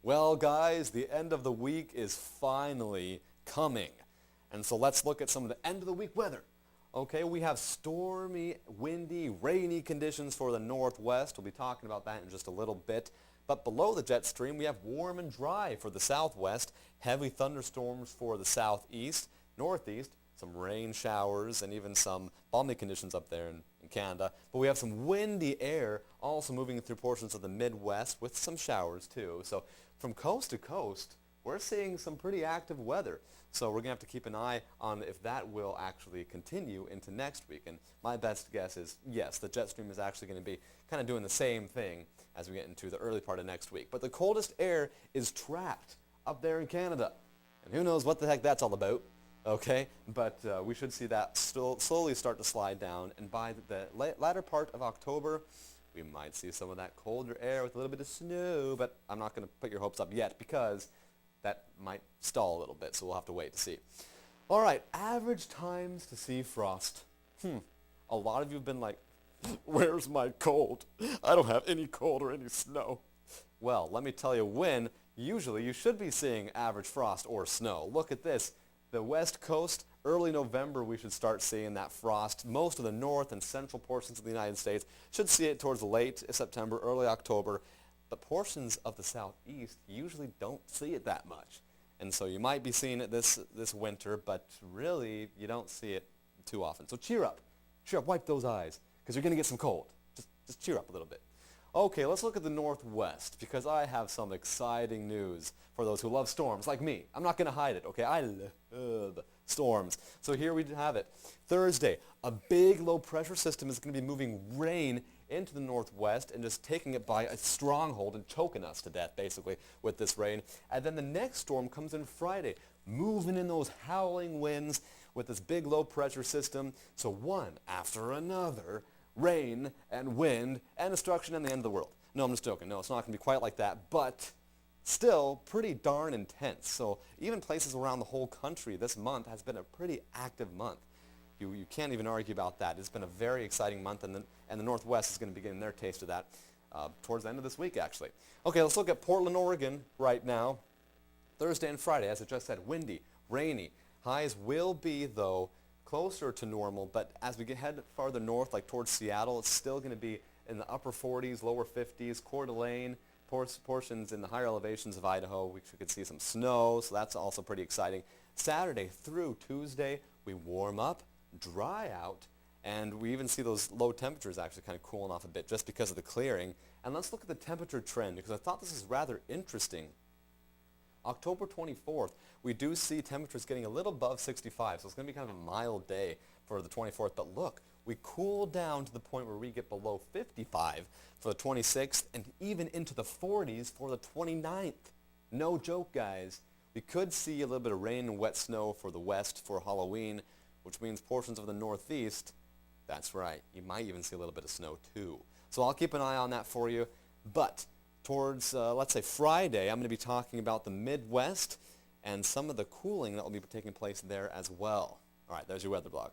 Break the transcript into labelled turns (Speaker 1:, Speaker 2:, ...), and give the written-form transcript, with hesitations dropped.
Speaker 1: Well, guys, the end of the week is finally coming. And so let's look at some of the end of the week weather. Okay, we have stormy, windy, rainy conditions for the northwest. We'll be talking about that in just a little bit. But below the jet stream, we have warm and dry for the southwest, heavy thunderstorms for the southeast, northeast, some rain showers, and even some balmy conditions up there in Canada. But we have some windy air also moving through portions of the Midwest with some showers too. So from coast to coast, we're seeing some pretty active weather. So we're going to have to keep an eye on if that will actually continue into next week. And my best guess is yes, the jet stream is actually going to be kind of doing the same thing as we get into the early part of next week. But the coldest air is trapped up there in Canada. And who knows what the heck that's all about. Okay, but we should see that still slowly start to slide down, and by the latter part of October, we might see some of that colder air with a little bit of snow, but I'm not going to put your hopes up yet because that might stall a little bit, so we'll have to wait to see. All right, average times to see frost. A lot of you have been like, where's my cold? I don't have any cold or any snow. Well, let me tell you when. Usually you should be seeing average frost or snow. Look at this. The west coast, early November, we should start seeing that frost. Most of the north and central portions of the United States should see it towards late September, early October. But portions of the southeast usually don't see it that much. And so you might be seeing it this winter, but really you don't see it too often. So cheer up. Cheer up. Wipe those eyes because you're going to get some cold. Just cheer up a little bit. Okay, let's look at the northwest because I have some exciting news for those who love storms like me. I'm not going to hide it, okay? I love storms. So here we have it. Thursday, a big low pressure system is going to be moving rain into the northwest and just taking it by a stronghold and choking us to death basically with this rain. And then the next storm comes in Friday, moving in those howling winds with this big low pressure system. So one after another, rain and wind and destruction and the end of the world. No, I'm just joking. No, it's not going to be quite like that, but still pretty darn intense. So even places around the whole country, this month has been a pretty active month. You can't even argue about that. It's been a very exciting month, and the Northwest is going to be getting their taste of that towards the end of this week, actually. Okay, let's look at Portland, Oregon right now. Thursday and Friday, as I just said, windy, rainy. Highs will be, though, closer to normal, but as we head farther north, like towards Seattle, it's still going to be in the upper 40s, lower 50s. Coeur d'Alene, portions in the higher elevations of Idaho, we could see some snow, so that's also pretty exciting. Saturday through Tuesday, we warm up, dry out, and we even see those low temperatures actually kind of cooling off a bit just because of the clearing. And let's look at the temperature trend because I thought this is rather interesting. October 24th, we do see temperatures getting a little above 65, so it's going to be kind of a mild day for the 24th. But look, we cool down to the point where we get below 55 for the 26th and even into the 40s for the 29th. No joke, guys. We could see a little bit of rain and wet snow for the west for Halloween, which means portions of the northeast, that's right, you might even see a little bit of snow too. So I'll keep an eye on that for you. But towards, let's say, Friday, I'm going to be talking about the Midwest and some of the cooling that will be taking place there as well. All right, there's your weather blog.